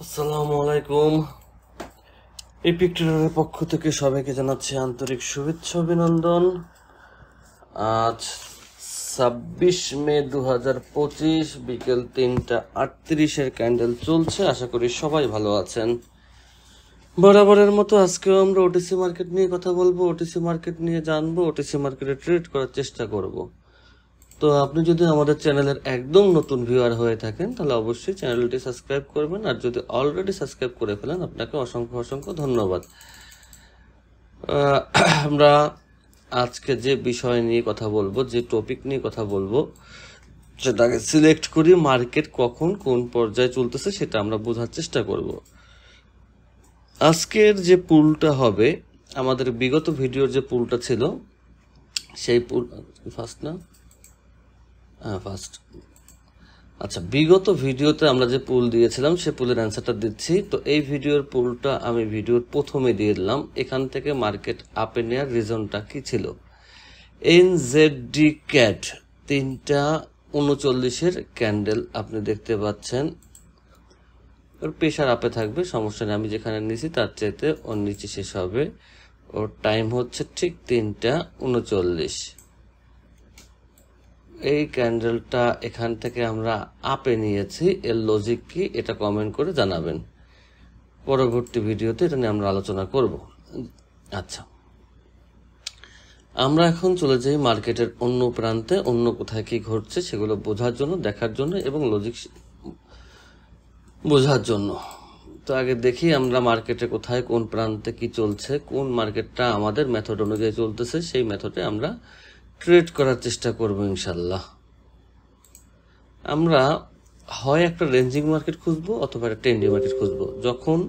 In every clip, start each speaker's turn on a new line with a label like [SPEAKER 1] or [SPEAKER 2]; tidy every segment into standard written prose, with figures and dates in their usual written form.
[SPEAKER 1] আসসালামু আলাইকুম। এপিক ট্রেডারের পক্ষ থেকে সবাইকে জানাচ্ছি আন্তরিক শুভেচ্ছা অভিনন্দন। আজ 26 মে 2025 বিকেল 3:38 ক্যান্ডেল চলছে। আশা করি সবাই ভালো আছেন। বরাবরের মতো আজকেও আমরা ওটিসি মার্কেট নিয়ে কথা বলবো, ওটিসি মার্কেট নিয়ে জানবো, ওটিসি মার্কেটে ট্রেড করার চেষ্টা করব। তো আপনি যদি আমাদের চ্যানেলের একদম নতুন ভিউয়ার হয়ে থাকেন তাহলে অবশ্যই চ্যানেলটি সাবস্ক্রাইব করবেন, আর যদি অলরেডি সাবস্ক্রাইব করে ফেলেন আপনাকে অসংখ্য অসংখ্য ধন্যবাদ। আমরা আজকে যে বিষয় নিয়ে কথা বলবো, যে টপিক নিয়ে কথা বলবো, সেটাকে সিলেক্ট করি। মার্কেট কখন কোন পর্যায়ে চলতেছে সেটা আমরা বোঝার চেষ্টা করব। আজকের যে পুলটা হবে, আমাদের বিগত ভিডিওর যে পুলটা ছিল সেই পুল ফার্স্ট না ফার্স্ট আচ্ছা, বিগত ভিডিওতে আমরা যে পুল দিয়েছিলাম সে পুলের অ্যান্সারটা দিচ্ছি। তো এই ভিডিওর পুলটা আমি ভিডিওর প্রথমে দিয়ে দিলাম। এখান থেকে মার্কেট আপে নেওয়ার রিজনটা কি ছিল? এনজেডডি ক্যাট 3:39 ক্যান্ডেল আপনি দেখতে পাচ্ছেন। ওর প্রেশার আপে থাকবে, সমস্যা নেই। আমি যেখানে নিয়েছি তার চাইতে ওর নিচে শেষ হবে। ওর টাইম হচ্ছে ঠিক 3:39। এই ক্যান্ডেলটা এখান থেকে আমরা আপে নিয়েছি, এর লজিক কি এটা কমেন্ট করে জানাবেন। পরবর্তী ভিডিওতে এটা নিয়ে আমরা আলোচনা করব। আচ্ছা, আমরা এখন চলে যাই মার্কেটের অন্য প্রান্তে, অন্য কোথায় কি ঘটছে সেগুলো বোঝার জন্য, দেখার জন্য এবং লজিক বোঝার জন্য। তো আগে দেখি আমরা মার্কেটে কোথায় কোন প্রান্তে কি চলছে, কোন মার্কেটটা আমাদের মেথড অনুযায়ী চলতেছে, সেই মেথডে আমরা ট্রেড করার চেষ্টা করব ইনশাল্লাহ। আমরা হয় একটা রেঞ্জিং মার্কেট খুঁজবো অথবা একটা ট্রেন্ডিং মার্কেট খুঁজবো। যখন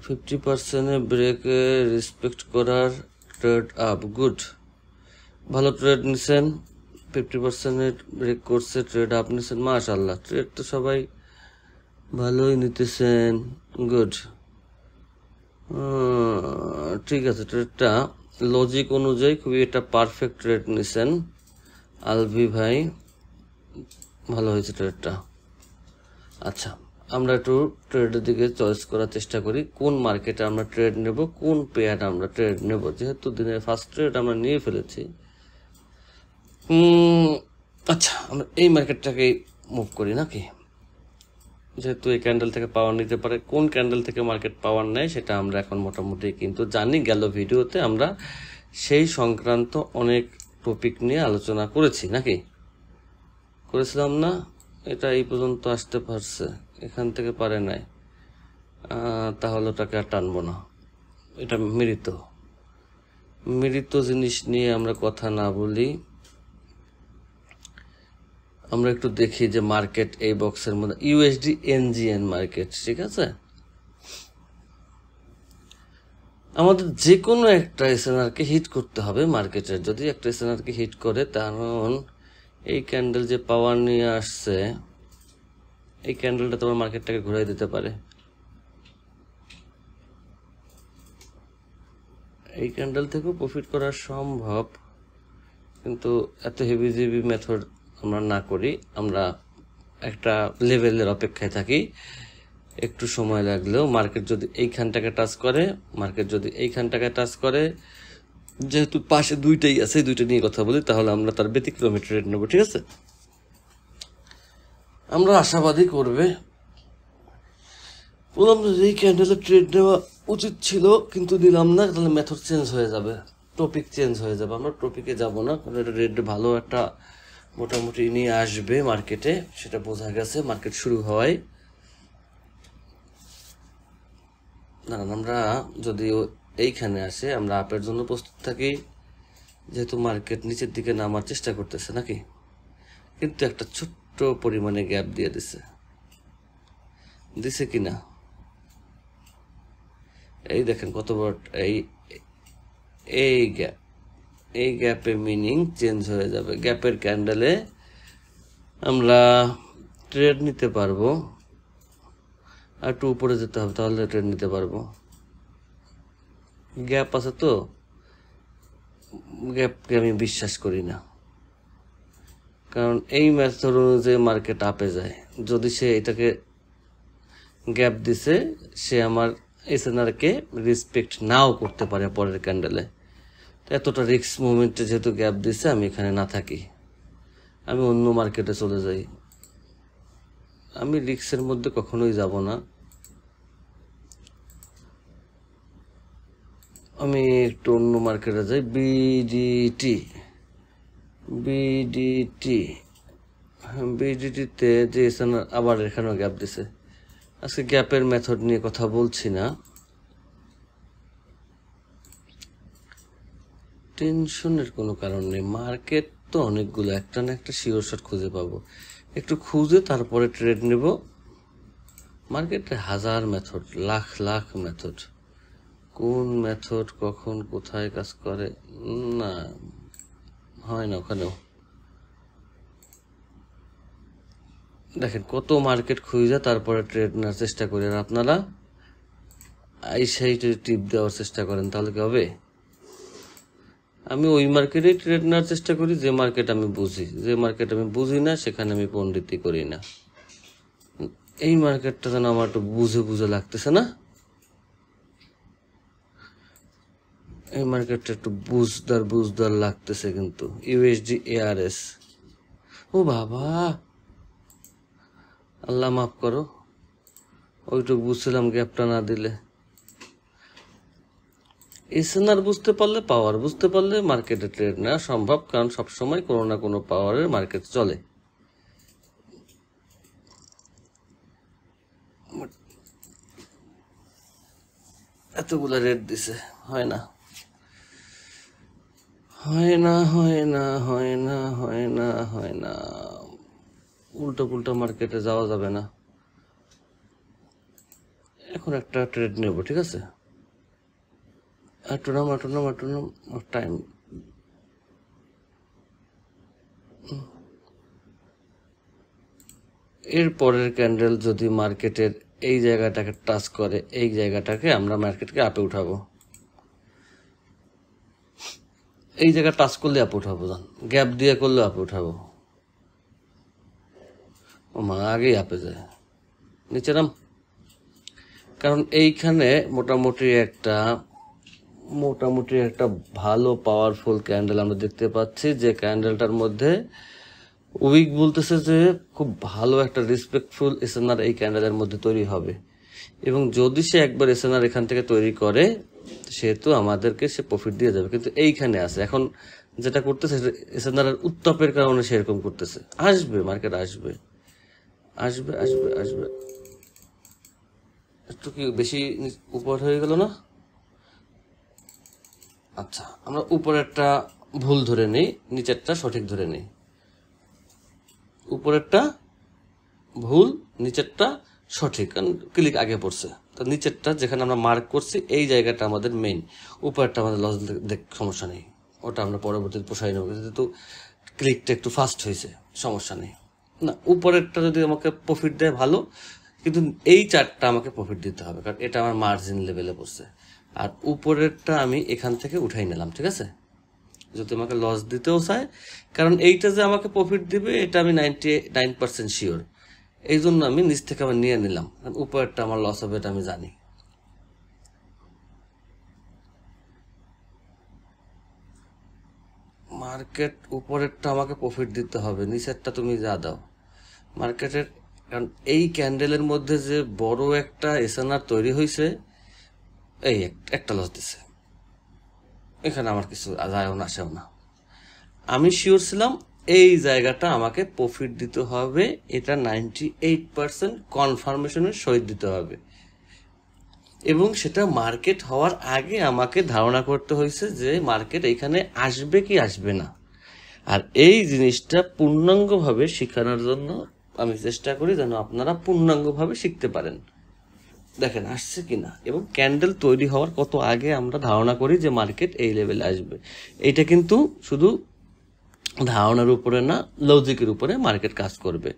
[SPEAKER 1] 50% ব্রেকে রেসপেক্ট করার ট্রেড আপ, গুড, ভালো ট্রেড নিছেন। 50% ব্রেক করছে, ট্রেড আপ নিছেন, মাশাআল্লাহ। ট্রেড তো সবাই ভালোই নিতেছেন, গুড। ঠিক আছে, ট্রেডটা লজিক অনুযায়ী খুবই একটা পারফেক্ট ট্রেড নিছেন আলভি ভাই, ভালো হয়েছে ট্রেডটা। আচ্ছা, আমরা একটু ট্রেডের দিকে চয়েস করার চেষ্টা করি, কোন মার্কেটে আমরা ট্রেড নেব, কোন পেয়ার আমরা ট্রেড নেব। যেহেতু দিনের ফার্স্ট ট্রেড আমরা নিয়ে ফেলেছি, আচ্ছা আমরা এই মার্কেটটাকেই মুভ করি নাকি? যেহেতু এই ক্যান্ডেল থেকে পাওয়ার নিতে পারে, কোন ক্যান্ডেল থেকে মার্কেট পাওয়ার নেয় সেটা আমরা এখন মোটামুটি কিন্তু জানি। গেল ভিডিওতে আমরা সেই সংক্রান্ত অনেক টপিক নিয়ে আলোচনা করেছি নাকি? করেছিলাম না? এটা এই পর্যন্ত আসতে পারছে, এখান থেকে পারে নাই, তাহলে ওটাকে আর টানবো না। এটা মৃত জিনিস নিয়ে আমরা কথা না বলি। আমরা একটু দেখি যে মার্কেট এই বক্সের মধ্যে ইউএসডি এনজিএন মার্কেট, ঠিক আছে। আমাদের যে কোনো একটা এসএনআরকে হিট করতে হবে মার্কেটের। যদি একটা এসএনআরকে হিট করে, কারণ এই ক্যান্ডেল যে পাওয়ার নিয়ে আসছে, এই ক্যান্ডেলটা তোমার মার্কেটটাকে ঘুরাই দিতে পারে। এই ক্যান্ডেল থেকেও প্রফিট করা সম্ভব, কিন্তু এত হেভিজিবি মেথড আমরা না করি। আমরা একটা লেভেলের অপেক্ষায় থাকি, একটু সময় লাগলেও। মার্কেট যদি এইখানটাকে টাচ করে, যেহেতু পাশে দুইটাই আছে, দুইটা নিয়ে কথা বলি, তাহলে আমরা তার ব্যতিক্রমী ট্রেড নেব, ঠিক আছে। আমরা আশাবাদী করবে বললাম যে এই ক্যান্ডেলের ট্রেড নেওয়া উচিত ছিল, কিন্তু নিলাম না, তাহলে মেথড চেঞ্জ হয়ে যাবে, টপিক চেঞ্জ হয়ে যাবে। আমরা টপিকে যাব না, কারণ এটা রেড ভালো একটা মোটামুটি নিয়ে আসবে মার্কেটে, সেটা বোঝা গেছে মার্কেট শুরু হওয়ায়। না, আমরা যদি এইখানে আসে, আমরা আপের জন্য প্রস্তুত থাকি, যেহেতু মার্কেট নিচের দিকে নামার চেষ্টা করতেছে নাকি, কিন্তু একটা ছোট্ট পরিমাণে গ্যাপ দিয়ে দিছে কিনা এই দেখেন কত বড় এই গ্যাপে মিনিং চেঞ্জ হয়ে যাবে। গ্যাপের ক্যান্ডেলে আমরা ট্রেড নিতে পারবো, আর একটু উপরে যেতে হবে, তাহলে ট্রেড নিতে পারবো। গ্যাপ আছে তো, গ্যাপকে আমি বিশ্বাস করি না, কারণ এই মেথড অনুযায়ী মার্কেট আপে যায়। যদি সে এটাকে গ্যাপ দিছে, সে আমার এসএনআরকে রেসপেক্ট নাও করতে পারে পরের ক্যান্ডেলে। এতটা রিস্ক মুভমেন্টে যেহেতু গ্যাপ দিছে, আমি এখানে না থাকি, আমি অন্য মার্কেটে চলে যাই। আমি রিস্কের মধ্যে কখনোই যাব না। আমি একটু অন্য মার্কেটে যাই। বিডিটিতে যে এসএনআর আবার এখানেও গ্যাপ দিছে। আজকে গ্যাপের মেথড নিয়ে কথা বলছি না, টেনশনের কোনো কারণ নেই। মার্কেট তো অনেকগুলো, একটা না একটা শিওর শট খুঁজে পাবো, একটু খুঁজে তারপরে ট্রেড নেব। মার্কেটে হাজার মেথড, লাখ লাখ মেথড, কোন মেথড কখন কোথায় কাজ করে না হয় না ওখানেও। দেখেন কত মার্কেট খুঁজে তারপরে ট্রেড নেওয়ার চেষ্টা করি, আর আপনারা সেই টিপ দেওয়ার চেষ্টা করেন, তাহলে কি হবে? আমি ওই মার্কেটেই ট্রেড নেওয়ার চেষ্টা করি যে মার্কেট আমি বুঝি, যে মার্কেট আমি বুঝি না সেখানে আমি পণ্ডিতি করি না। এই মার্কেটটা যেন আমার একটু বুঝে বুঝে লাগতেছে না, এই মার্কেটটা একটু বুঝদার লাগতেছে। কিন্তু ইউএসডি এআরএস, ও বাবা আল্লাহ মাফ করো, ওইটুকু বুঝছিলাম গ্যাপটা না দিলে। এসএনআর বুঝতে পারলে, পাওয়ার বুঝতে পারলে মার্কেটে ট্রেড নেওয়া সম্ভব, কারণ সবসময় কোনো না কোনো পাওয়ারের মার্কেট চলে। এতগুলো রেট দিছে, হয় না হয় না হয় না হয় না হয় না হয় না, উল্টো পুল্টো মার্কেটে যাওয়া যাবে না। এখন একটা ট্রেড নেব, ঠিক আছে? টাইম এর পরের ক্যান্ডেল যদি মার্কেটের এই জায়গাটাকে টাচ করে, এই জায়গাটাকে আমরা মার্কেটকে আপে উঠাবো। এই জায়গা টাচ করলে আপে উঠাবো, গ্যাপ দিয়ে করলে আপে উঠাবো। ও মা, আগেই আপে যায়, নিচে নাম। কারণ এইখানে মোটামুটি একটা ভালো পাওয়ারফুল ক্যান্ডেল আমরা দেখতে পাচ্ছি, যে ক্যান্ডেলটার মধ্যে উইক বলতেছে যে খুব ভালো একটা রেসপেক্টফুল এসএনআর এই ক্যান্ডেলের মধ্যে তৈরি হবে, এবং যদি সে একবার এসএনআর এখান থেকে তৈরি করে সেহেতু আমাদেরকে সে প্রফিট দিয়ে যাবে। কিন্তু এইখানে আছে, এখন যেটা করতেছে এসএনআর এর উত্তাপের কারণে সেরকম করতেছে। আসবে, মার্কেট আসবে আসবে আসবে আসবে। একটু কি বেশি উপর হয়ে গেল না? আচ্ছা, আমরা উপরেরটা ভুল ধরে নেই, নিচেরটা সঠিক ধরে নেই। উপরেরটা ভুল, নিচেরটা সঠিক, কারণ ক্লিক আগে পড়ছে। তো নিচেরটা যেখানে আমরা মার্ক করছি এই জায়গাটা আমাদের মেইন, উপরেরটা আমাদের লস সমস্যা নেই, ওটা আমরা পরবর্তীতে পোষাই নেব, যেহেতু ক্লিকটা একটু ফাস্ট হয়েছে, সমস্যা নেই। না, উপরেরটা যদি আমাকে প্রফিট দেয় ভালো, কিন্তু এই চারটা আমাকে প্রফিট দিতে হবে, কারণ এটা আমার মার্জিন লেভেলে পড়ছে। আর উপরেরটা আমি এখান থেকে উঠাই নিলাম, ঠিক আছে? যদি আমাকে লস দিতেও চায়, কারণ এইটা যে আমাকে প্রফিট দিবে এটা আমি 99% শিওর, এই জন্য আমি নিচ থেকে আবার নিয়ে নিলাম, কারণ উপরেরটা আমার লস হবে এটা আমি জানি। মার্কেট উপরেরটা আমাকে প্রফিট দিতে হবে, নিচেরটা তুমি যা দাও মার্কেটের। কারণ এই ক্যান্ডেলের মধ্যে যে বড় একটা এসএনআর তৈরি হয়েছে, এই একটা লস দিছে, এখানে আমার কিছু যায়ও না আসেও না। আমি শিওর ছিলাম এই জায়গাটা আমাকে প্রফিট দিতে হবে, এটা 98% কনফার্মেশনের সহিত দিতে হবে, এবং সেটা মার্কেট হওয়ার আগে আমাকে ধারণা করতে হয়েছে যে মার্কেট এখানে আসবে কি আসবে না। আর এই জিনিসটা পূর্ণাঙ্গভাবে শেখানোর জন্য আমি চেষ্টা করি যেন আপনারা পূর্ণাঙ্গভাবে শিখতে পারেন। দেখেন আসছে কিনা, এবং ক্যান্ডেল তৈরি হওয়ার কত আগে আমরা ধারণা করি যে মার্কেট এই লেভেলে আসবে। এইটা কিন্তু শুধু ধারণার উপরে না, লজিকের উপরে মার্কেট কাজ করবে।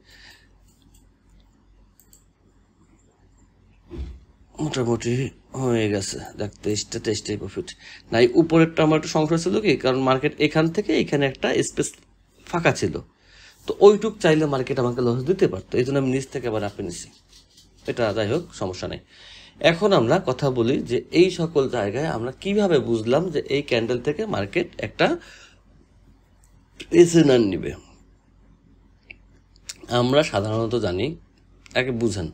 [SPEAKER 1] মোটামুটি হয়ে গেছে, দেখ 23টাই প্রফিট। না, এই উপরেরটা আমার একটু সংশয় ছিল কি, কারণ মার্কেট এখান থেকে এখানে একটা স্পেস ফাঁকা ছিল, তো ওইটুক চাইলে মার্কেট আমাকে লস দিতে পারতো, এই জন্য আমি নিচ থেকে আবার আপে নিছি। এটা যাই হোক, সমস্যা নেই। এখন আমরা কথা বলি যে এই সকল জায়গায় আমরা কিভাবে বুঝলাম যে এই ক্যান্ডেল থেকে মার্কেট একটা এসএনআর নিবে। আমরা সাধারণত জানি, আগে বুঝেন,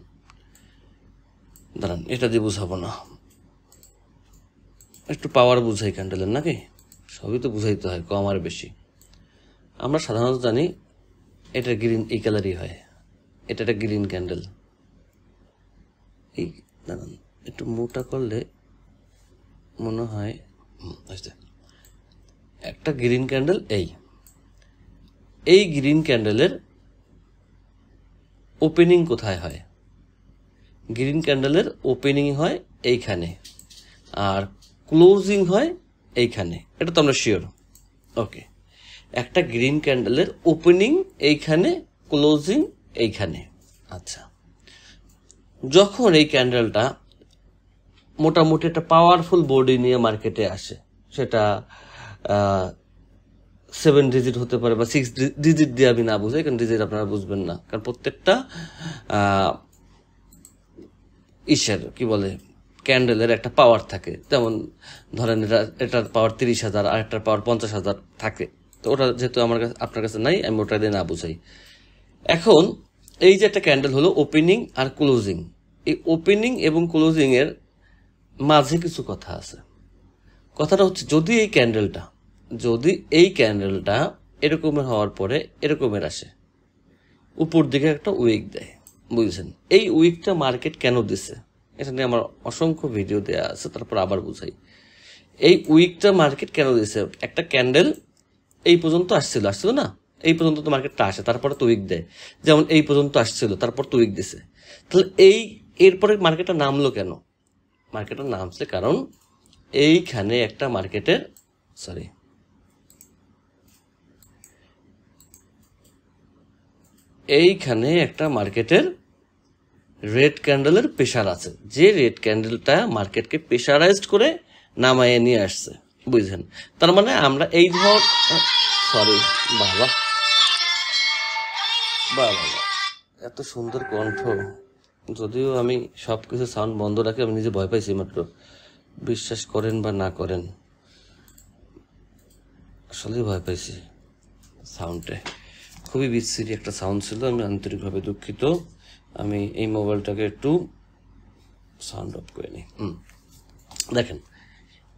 [SPEAKER 1] দাঁড়ান এটা দিয়ে বুঝাবো না, একটু পাওয়ার বুঝাই ক্যান্ডেলের, নাকি সবই তো বুঝাইতে হয় কম আর বেশি। আমরা সাধারণত জানি এটা গ্রিন, এই কালারই হয়, এটা একটা গ্রিন ক্যান্ডেল। এই দাঁড়ান একটু মোটা করলে মনে হয় একটা গ্রিন ক্যান্ডেল। এই গ্রিন ক্যান্ডেলের ওপেনিং কোথায় হয়? গ্রিন ক্যান্ডেলের ওপেনিং হয় এইখানে, আর ক্লোজিং হয় এইখানে, এটা তো আমরা শিওর। ওকে, একটা গ্রিন ক্যান্ডেলের ওপেনিং এইখানে, ক্লোজিং এইখানে। আচ্ছা, যখন এই ক্যান্ডেলটা মোটামুটি একটা পাওয়ারফুল বডি নিয়ে মার্কেটে আসে, সেটা 7 ডিজিট হতে পারে বা 6 ডিজিট দিয়ে আমি না বুঝাই, কারণ ডিজিট আপনারা বুঝবেন না, কারণ প্রত্যেকটা কি বলে ক্যান্ডেলের একটা পাওয়ার থাকে। যেমন ধরেন এটার পাওয়ার 30,000 আর একটার পাওয়ার 50,000 থাকে, তো ওটা যেহেতু আমার কাছে, আপনার কাছে নাই, আমি ওটা দিয়ে না বুঝাই। এখন এই যে একটা ক্যান্ডেল হলো ওপেনিং আর ক্লোজিং, এই ওপেনিং এবং ক্লোজিং এর মাঝে কিছু কথা আছে। কথাটা হচ্ছে যদি এই ক্যান্ডেলটা এরকমের হওয়ার পরে এরকমের আসে, উপর দিকে একটা উইক দেয়, বুঝছেন? এই উইকটা মার্কেট কেন দিছে এটা নিয়ে আমার অসংখ্য ভিডিও দেওয়া আছে, তারপর আবার বুঝাই। এই উইকটা মার্কেট কেন দিছে? একটা ক্যান্ডেল এই পর্যন্ত আসছিল না, এই পর্যন্ত তো মার্কেটটা আসে, তারপরে তো উইক দেয়। যেমন এই পর্যন্ত আসছিল, তারপর তো উইক দিছে। তাহলে এরপরে মার্কেটটা নামলো কেন? মার্কেটটা নামছে কারণ এইখানে একটা মার্কেটের রেড ক্যান্ডেলের প্রেশার আছে, যে রেড ক্যান্ডেলটা মার্কেটকে প্রেশারাইজড করে নামাইয়ে নিয়ে আসছে, বুঝছেন? তার মানে আমরা এই বাবা এত সুন্দর কণ্ঠ, যদিও আমি সবকিছু সাউন্ড বন্ধ রাখি, আমি নিজে ভয় পাইছি মাত্র, বিশ্বাস করেন বা না করেন, আসলে ভয় পাইছি। সাউন্ডে খুবই বিচ্ছিরি একটা সাউন্ড ছিল, আমি আন্তরিকভাবে দুঃখিত। আমি এই মোবাইলটাকে একটু সাউন্ড অফ করে নিই। দেখেন,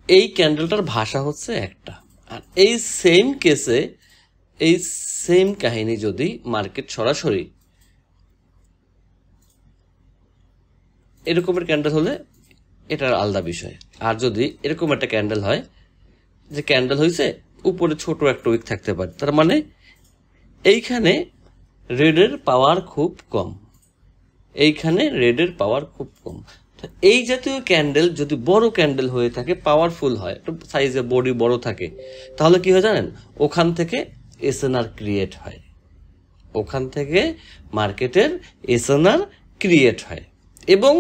[SPEAKER 1] এই ক্যান্ডেলটার ভাষা হচ্ছে একটা, আর এই সেম কেসে এই সেম কাহিনী যদি মার্কেট সরাসরি এরকমের ক্যান্ডেল হলে এটার আলাদা বিষয়। আর যদি এরকম একটা ক্যান্ডেল হয়, যে ক্যান্ডেল হয়েছে উপরে ছোট একটা উইক থাকতে পারে, তার মানে এইখানে রেডের পাওয়ার খুব কম, এই জাতীয় ক্যান্ডেল যদি বড় ক্যান্ডেল হয়ে থাকে, পাওয়ারফুল হয়, একটু সাইজে বডি বড় থাকে, তাহলে কি হয় জানেন? ওখান থেকে এসএনআর ক্রিয়েট হয়, ওখান থেকে মার্কেটের এসএনআর ক্রিয়েট হয়। এবং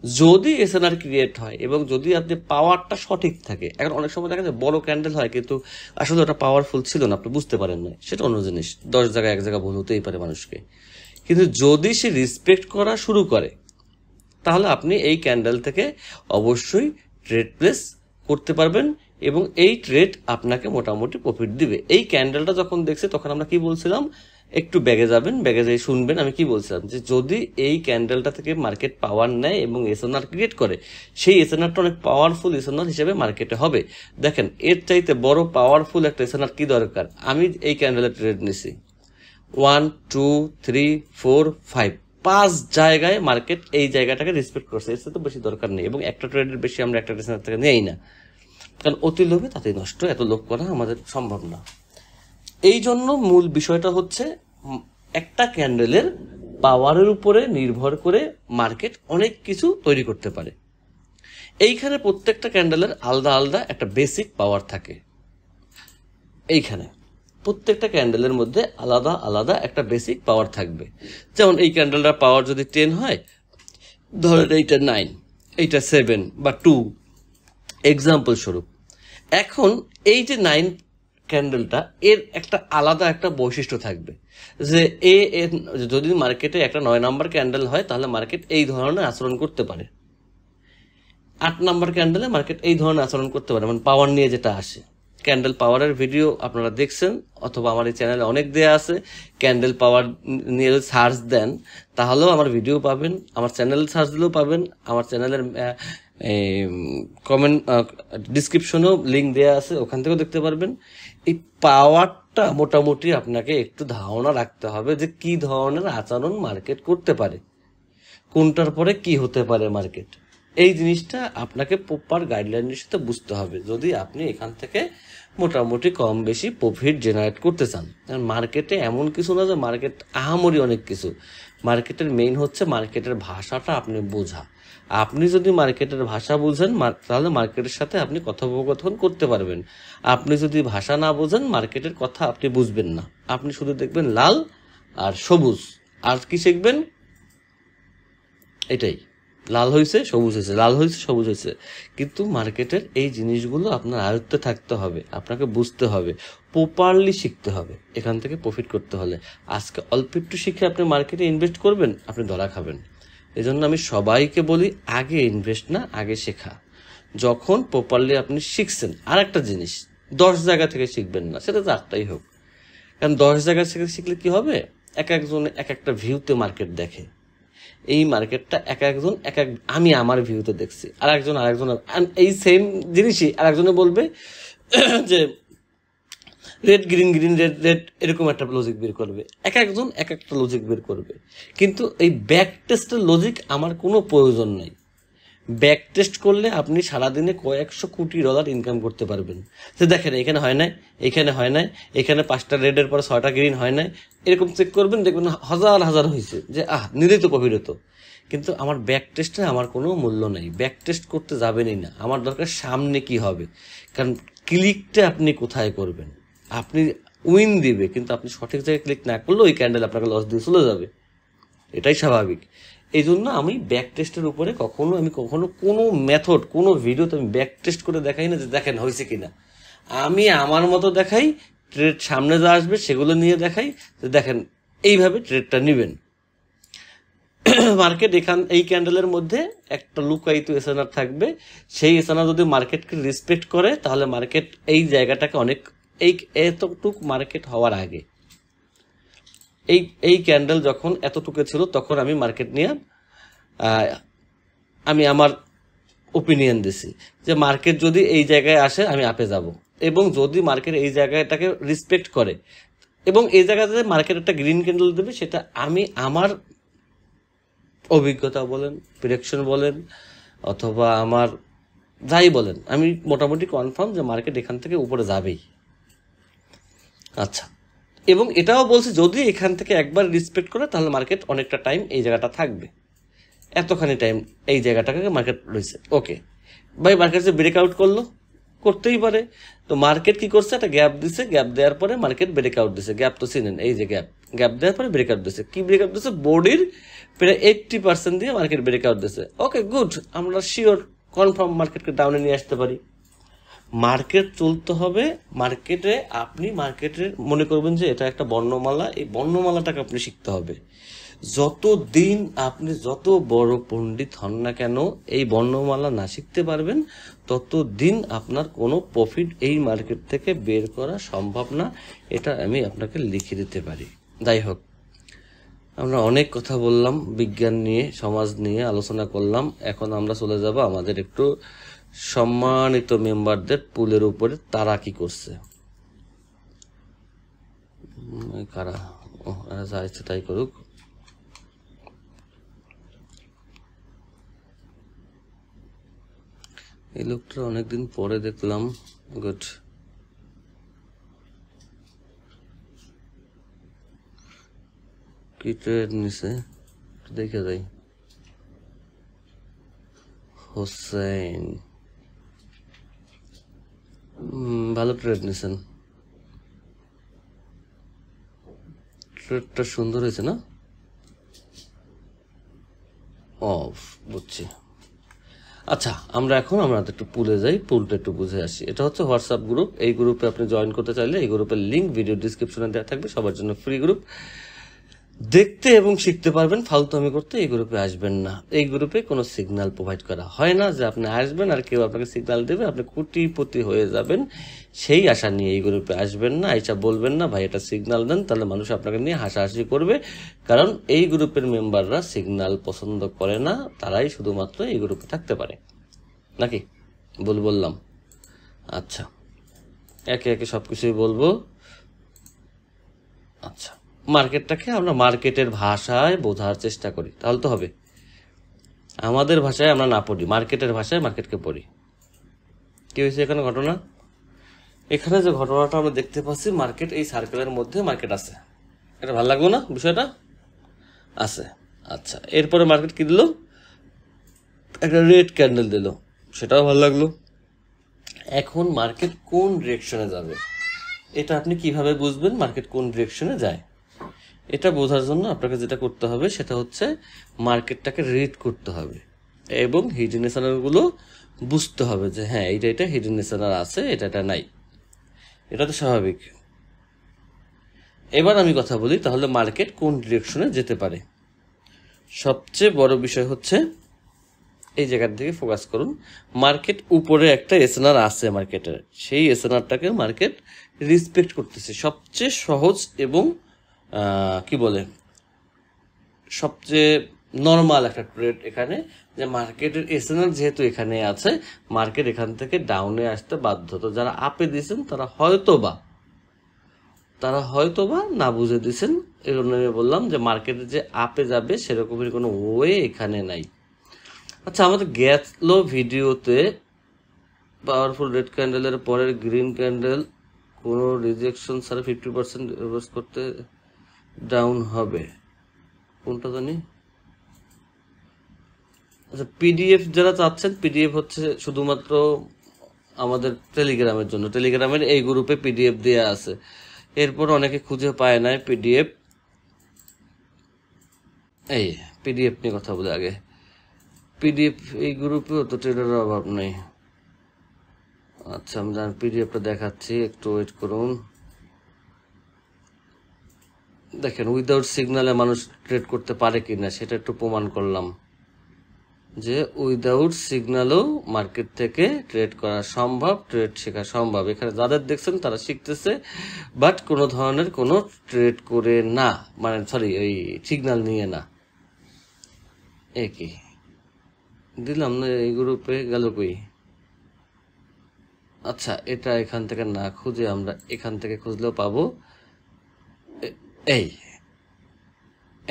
[SPEAKER 1] যদি এসএনআর ক্রিয়েট হয় এবং যদি আপনি পাওয়ারটা সঠিক থাকে, এখন অনেক সময় দেখা যায় বড় ক্যান্ডেল হয় কিন্তু আসলে ওটা পাওয়ারফুল ছিল না, আপনি বুঝতে পারেন না, সেটা অন্য জিনিস, 10 জায়গায় এক জায়গায় ভুল হতেই পারে মানুষকে। কিন্তু যদি সে রেসপেক্ট করা শুরু করে, তাহলে আপনি এই ক্যান্ডেল থেকে অবশ্যই ট্রেড প্লেস করতে পারবেন এবং এই ট্রেড আপনাকে মোটামুটি প্রফিট দিবে। এই ক্যান্ডেলটা যখন দেখছে তখন আমরা কি বলছিলাম, একটু ব্যাগে যাবেন, ব্যাগে যাই শুনবেন আমি কি বলছিলাম, যে যদি এই ক্যান্ডেলটা থেকে মার্কেট পাওয়ার নেয় এবং এসএনআর ক্রিয়েট করে, সেই এসএনআরটা অনেক পাওয়ারফুল এসএনআর হিসেবে মার্কেটে হবে। দেখেন, এর চাইতে বড় পাওয়ারফুল একটা এসএনআর কি দরকার? আমি এই ক্যান্ডেলের ট্রেড নিছি 1 2 3 4 5 5 জায়গায় মার্কেট এই জায়গাটাকে রেসপেক্ট করছে, এর তো বেশি দরকার নেই। এবং একটা ট্রেডের বেশি আমরা একটা এসএনআর থেকে নেই না, কারণ অতি লোভে তাতেই নষ্ট, এত লোভ করা আমাদের সম্ভব না। এই জন্য মূল বিষয়টা হচ্ছে একটা ক্যান্ডেলের পাওয়ারের উপরে নির্ভর করে মার্কেট অনেক কিছু তৈরি করতে পারে। এইখানে প্রত্যেকটা ক্যান্ডেলের আলাদা আলাদা একটা বেসিক পাওয়ার থাকে, এইখানে প্রত্যেকটা ক্যান্ডেলের মধ্যে আলাদা আলাদা একটা বেসিক পাওয়ার থাকবে। যেমন এই ক্যান্ডেলটার পাওয়ার যদি 10 হয়, ধরেন এইটা 9, এইটা 7 বা 2, এক্সাম্পল স্বরূপ। এখন এই যে 9 ক্যান্ডেলটা, এর একটা আলাদা একটা বৈশিষ্ট্য থাকবে, যে যদি মার্কেটে একটা 9 নাম্বার ক্যান্ডেল হয় তাহলে মার্কেট এই ধরনের আচরণ করতে পারে, 8 নাম্বার ক্যান্ডেলে মার্কেট এই ধরনের আচরণ করতে পারে, মানে পাওয়ার নিয়ে যেটা আসে। ক্যান্ডেল পাওয়ারের ভিডিও আপনারা দেখছেন অথবা আমার এই চ্যানেলে অনেক দেয়া আছে। ক্যান্ডেল পাওয়ার নিয়ে যদি সার্চ দেন তাহলেও আমার ভিডিও পাবেন, আমার চ্যানেল সার্চ দিলেও পাবেন, আমার চ্যানেলের কমেন্ট ডিসক্রিপশনেও লিঙ্ক দেয়া আছে, ওখান থেকেও দেখতে পারবেন। এই পাওয়ারটা মোটামুটি আপনাকে একটু ধারণা রাখতে হবে যে কি ধরনের আচরণ মার্কেট করতে পারে, কোনটার পরে কি হতে পারে মার্কেট। এই জিনিসটা আপনাকে প্রপার গাইডলাইনের সাথে বুঝতে হবে যদি আপনি এখান থেকে মোটামুটি কম বেশি প্রফিট জেনারেট করতে চান। মার্কেটে এমন কিছু না যে মার্কেট আহামরি অনেক কিছু, মার্কেটের মেইন হচ্ছে মার্কেটের ভাষাটা আপনি বোঝা। আপনি যদি মার্কেটের ভাষা বুঝেন তাহলে মার্কেটের সাথে আপনি কথোপকথন করতে পারবেন। আপনি যদি ভাষা না বোঝেন মার্কেটের কথা আপনি বুঝবেন না, আপনি শুধু দেখবেন লাল আর সবুজ, আর কি শিখবেন এটাই, লাল হয়েছে সবুজ হয়েছে, লাল হয়েছে সবুজ হয়েছে। কিন্তু মার্কেটের এই জিনিসগুলো আপনার আয়ত্তে থাকতে হবে, আপনাকে বুঝতে হবে, প্রপারলি শিখতে হবে এখান থেকে প্রফিট করতে হলে। আজকে অল্প একটু শিখে আপনি মার্কেটে ইনভেস্ট করবেন, আপনি ধরা খাবেন। এই জন্য আমি সবাইকে বলি আগে ইনভেস্ট না, আগে শেখা। যখন প্রপারলি আপনি শিখছেন, আর একটা জিনিস 10 জায়গা থেকে শিখবেন না, সেটা তো একটাই হোক। কারণ 10 জায়গা থেকে শিখলে কি হবে, এক একজনে এক একটা ভিউতে মার্কেট দেখে। এই মার্কেটটা এক একজন আমি আমার ভিউতে দেখছি, আরেকজন এই সেম জিনিসই আরেকজনে বলবে যে red green green red red, এরকম একটা লজিক বের করবে, এক একজন এক একটা লজিক বের করবে। কিন্তু এই ব্যাক টেস্টের লজিক আমার কোনো প্রয়োজন নাই। ব্যাক টেস্ট করলে আপনি সারাদিনে কয়েকশো কোটি ডলার ইনকাম করতে পারবেন। যে দেখেন এখানে হয় নাই, এখানে হয় নাই, এখানে 5টা রেডের পর 6টা গ্রিন হয় নাই, এরকম চেক করবেন, দেখবেন হাজার হাজার হয়েছে, যে নিলেই তো প্রফিট হতো। কিন্তু আমার ব্যাক টেস্টে আমার কোনো মূল্য নেই, ব্যাক টেস্ট করতে যাবেনই না। আমার দরকার সামনে কি হবে, কারণ ক্লিকটা আপনি কোথায় করবেন। আপনি উইন দিবে, কিন্তু আপনি সঠিক জায়গায় ক্লিক না করলে ওই ক্যান্ডেল আপনাকে লস দিয়ে চলে যাবে, এটাই স্বাভাবিক। এই জন্য আমি ব্যাক টেস্টের উপরে কখনো কোনো মেথড, কোনো ভিডিওতে আমি ব্যাক টেস্ট করে দেখাই না যে দেখেন হয়েছে কিনা। আমি আমার মতো দেখাই, ট্রেড সামনে যা আসবে সেগুলো নিয়ে দেখাই যে দেখেন এইভাবে ট্রেডটা নেবেন। মার্কেট এই ক্যান্ডেলের মধ্যে একটা লুকায়িত এসএনআর থাকবে, সেই এসএনআর যদি মার্কেটকে রেসপেক্ট করে তাহলে মার্কেট এই জায়গাটাকে অনেক এতটুক মার্কেট হওয়ার আগে, এই ক্যান্ডেল যখন এতটুকু ছিল তখন আমি মার্কেট নিয়ে আমি আমার ওপিনিয়ন দিছি যে মার্কেট যদি এই জায়গায় আসে আমি আপে যাব, এবং যদি মার্কেট এই জায়গাটাকে রেসপেক্ট করে এবং এই জায়গাতে মার্কেট একটা গ্রিন ক্যান্ডেল দেবে, সেটা আমি আমার অভিজ্ঞতা বলেন, প্রেডিকশন বলেন, অথবা আমার যাই বলেন, আমি মোটামুটি কনফার্ম যে মার্কেট এখান থেকে উপরে যাবেই। আচ্ছা, এবং এটাও বলছি যদি এখান থেকে একবার রেসপেক্ট করে তাহলে মার্কেট অনেকটা টাইম এই জায়গাটা থাকবে, এতখানি টাইম এই জায়গাটাকে মার্কেট রয়েছে। ওকে ভাই, মার্কেট যে ব্রেকআউট করলো, করতেই পারে। তো মার্কেট কি করছে, একটা গ্যাপ দিছে, গ্যাপ দেওয়ার পরে মার্কেট ব্রেকআউট দিছে। গ্যাপ তো চিনেন, এই যে গ্যাপ দেওয়ার পরে ব্রেকআউট দিছে। কি ব্রেকআউট দিছে, বডির প্রায় 80% দিয়ে মার্কেট ব্রেকআউট দিছে। ওকে গুড, আমরা শিওর কনফার্ম মার্কেটকে ডাউনে নিয়ে আসতে পারি। মার্কেট চলতে হবে, মার্কেটে আপনি মার্কেটের মনে করবেন যে এটা একটা বর্ণমালা, এই বর্ণমালাটাকে আপনি শিখতে হবে। যতদিন আপনি যত বড় পণ্ডিত হন না কেন এই বর্ণমালা না শিখতে পারবেন ততদিন আপনার কোনো প্রফিট এই মার্কেট থেকে বের করা সম্ভব না, এটা আমি আপনাকে লিখে দিতে পারি। যাই হোক, আমরা অনেক কথা বললাম, বিজ্ঞান নিয়ে সমাজ নিয়ে আলোচনা করলাম। এখন আমরা চলে যাব আমাদের একটু সম্মানিত মেম্বারদের পুলের উপরে তারা কি করছে। কারা যা ইচ্ছে তাই করুক। এই লোকটা অনেকদিন পরে দেখলাম। গুড, কি ট্রেড নিছে দেখে যাই। হোসেন ভালো ট্রেড নিছেন, ট্রেডটা সুন্দর হয়েছে না? অফ, বুঝছি। আচ্ছা, আমরা একটু পুলে যাই, পুলটা একটু বুঝে আসি। এটা হচ্ছে হোয়াটসঅ্যাপ গ্রুপ। এই গ্রুপে আপনি জয়েন করতে চাইলে এই গ্রুপের লিঙ্ক ভিডিও ডিসক্রিপশনে দেওয়া থাকবে। সবার জন্য ফ্রি গ্রুপ, দেখতে এবং শিখতে পারবেন। ফালতুমি করতে এই গ্রুপে আসবেন না। এই গ্রুপে কোনো সিগন্যাল প্রোভাইড করা হয় না যে আপনি আসবেন আর কেউ আপনাকে সিগন্যাল দেবে, আপনি কোটিপতি হয়ে যাবেন সেই আশা নিয়ে এই গ্রুপে আসবেন না। আইসা বলবেন না ভাই এটা সিগন্যাল দেন, তাহলে মানুষ আপনাকে নিয়ে হাসাহাসি করবে। কারণ এই গ্রুপের মেম্বাররা সিগন্যাল পছন্দ করে না, তারাই শুধুমাত্র এই গ্রুপে থাকতে পারে। নাকি বললাম? আচ্ছা, একে একে সবকিছুই বলবো। আচ্ছা, মার্কেটটাকে আমরা মার্কেটের ভাষায় বোঝার চেষ্টা করি, তাহলে তো হবে। আমাদের ভাষায় আমরা না পড়ি, মার্কেটের ভাষায় মার্কেটকে পড়ি। কি হয়েছে এখানে ঘটনা? এখানে যে ঘটনাটা আমরা দেখতে পাচ্ছি, মার্কেট এই সার্কেলের মধ্যে মার্কেট আছে। এটা ভালো লাগলো না বিষয়টা? আছে। আচ্ছা, এরপরে মার্কেট কি দিল? একটা রেড ক্যান্ডেল দিল, সেটাও ভালো লাগলো। এখন মার্কেট কোন ডিরেকশনে যাবে এটা আপনি কিভাবে বুঝবেন মার্কেট কোন ডিরেকশনে যায়? এটা বোঝার জন্য আপনাকে যেটা করতে হবে সেটা হচ্ছে মার্কেটটাকে রিড করতে হবে এবং হিডেন এসএনআরগুলো বুঝতে হবে যে হ্যাঁ এটা হিডেন এসএনআর আছে, এটা নাই। এটা তো স্বাভাবিক। এবার আমি কথা বলি, তাহলে মার্কেট কোন ডিরেকশনে যেতে পারে। সবচেয়ে বড় বিষয় হচ্ছে এই জায়গার দিকে ফোকাস করুন। মার্কেট উপরে একটা এসএনআর আছে মার্কেটের, সেই এসএনআরটাকে মার্কেট রেসপেক্ট করতেছে। সবচেয়ে সহজ এবং কি বলে সবচেয়ে নর্মাল একটা ট্রেড এখানে, যে মার্কেটের এসএনআর যেহেতু এখানে আছে, মার্কেট এখান থেকে ডাউনে আসতে বাধ্য। তো যারা আপে দিয়েছেন তারা হয়তোবা না বুঝে দিয়েছেন। এই জন্য আমি বললাম যে মার্কেটে যে আপে যাবে সেরকমের কোনো ওয়ে এখানে নাই। আচ্ছা, আমাদের গেল ভিডিওতে পাওয়ারফুল রেড ক্যান্ডেলের পরের গ্রিন ক্যান্ডেল কোনো রিজেকশন ছাড়া 50% রিভার্স করতে ডাউন হবে, কোনটা জানি? আচ্ছা, পিডিএফ যারা চাচ্ছেন, পিডিএফ হচ্ছে শুধুমাত্র আমাদের টেলিগ্রামের জন্য। টেলিগ্রামের এই গ্রুপে পিডিএফ দেওয়া আছে। এরপর অনেকে খুঁজে পায় না পিডিএফ। এই পিডিএফ নিয়ে কথা বলে আগে। পিডিএফ এই গ্রুপেও তো ট্রেডারের অভাব নেই। আচ্ছা, আমি পিডিএফটা দেখাচ্ছি, একটু ওয়েট করুন। দেখেন, উইদাউট সিগন্যালে মানুষ ট্রেড করতে পারে কিনা সেটা একটু প্রমাণ করলাম যে উইদাউট সিগন্যালও মার্কেট থেকে ট্রেড করা সম্ভব, ট্রেড শেখা সম্ভব। এখানে যাদের দেখছেন তারা শিখতেছে, বাট কোনো ধরনের কোনো ট্রেড করে না, মানে সরি ওই সিগন্যাল নিয়ে না। একই দিলাম না এই গ্রুপে, গেল কই? আচ্ছা, এটা এখান থেকে না খুঁজে আমরা এখান থেকে খুঁজলেও পাবো।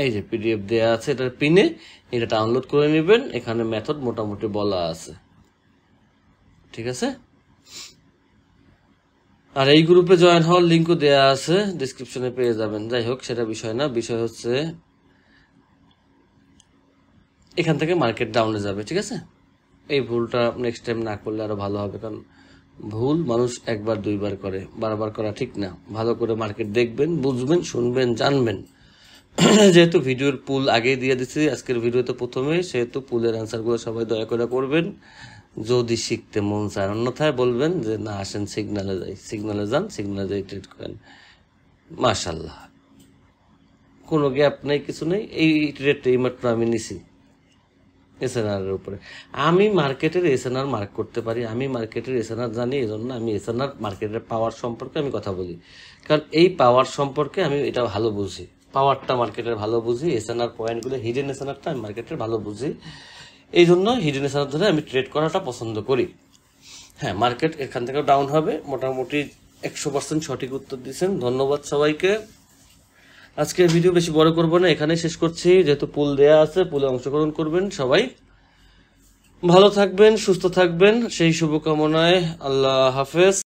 [SPEAKER 1] এই যে পিডিএফ দেয়া আছে, এটা পিনে এটা ডাউনলোড করে নেবেন। এখানে মেথড মোটামুটি বলা আছে, ঠিক আছে? আর এই গ্রুপে জয়েন হওয়ার লিঙ্কও দেয়া আছে, ডিসক্রিপশনে পেয়ে যাবেন। যাই হোক, সেটা বিষয় না। বিষয় হচ্ছে এখান থেকে মার্কেট ডাউনে যাবে, ঠিক আছে? এই ভুলটা নেক্সট টাইম না করলে আরো ভালো হবে, কারণ ভুল মানুষ একবার দুইবার করে, বারবার করা ঠিক না। ভালো করে মার্কেট দেখবেন, বুঝবেন, শুনবেন, জানবেন। যেহেতু ভিডিওর পুল আগেই দিয়ে দিচ্ছি আজকের ভিডিওতে প্রথমে, সেহেতু পুলের অ্যান্সারগুলো সবাই দয়া করে করবেন যদি শিখতে মন চায়। অন্যথায় বলবেন যে না আসেন সিগন্যালে যাই, সিগন্যালে যান, সিগন্যালে যাই ট্রেড করেন। মাশাল্লাহ, কোনো গ্যাপ নেই, কিছু নেই। এই ট্রেডটা এইমাত্র আমি নিছি এসএনআর এর উপরে। আমি মার্কেটের এসএনআর মার্ক করতে পারি, আমি মার্কেটের এসএনআর জানি। এই জন্য আমি এসএনআর মার্কেটের পাওয়ার সম্পর্কে আমি কথা বলি, কারণ এই পাওয়ার সম্পর্কে আমি এটা ভালো বুঝি। পাওয়ারটা মার্কেটের ভালো বুঝি, এসএনআর পয়েন্টগুলো, হিডেন এসএনআরটা আমি মার্কেটের ভালো বুঝি। এই জন্য হিডেন এসএনআর ধরে আমি ট্রেড করাটা পছন্দ করি। হ্যাঁ, মার্কেট এখান থেকে ডাউন হবে, মোটামুটি 100% সঠিক উত্তর দিচ্ছেন। ধন্যবাদ সবাইকে। আজকের ভিডিও বেশি বড় করবো না, এখানে শেষ করছি। যেহেতু পুল দেয়া আছে, পুলে অংশগ্রহণ করবেন সবাই। ভালো থাকবেন, সুস্থ থাকবেন, সেই শুভকামনায় আল্লাহ হাফেজ।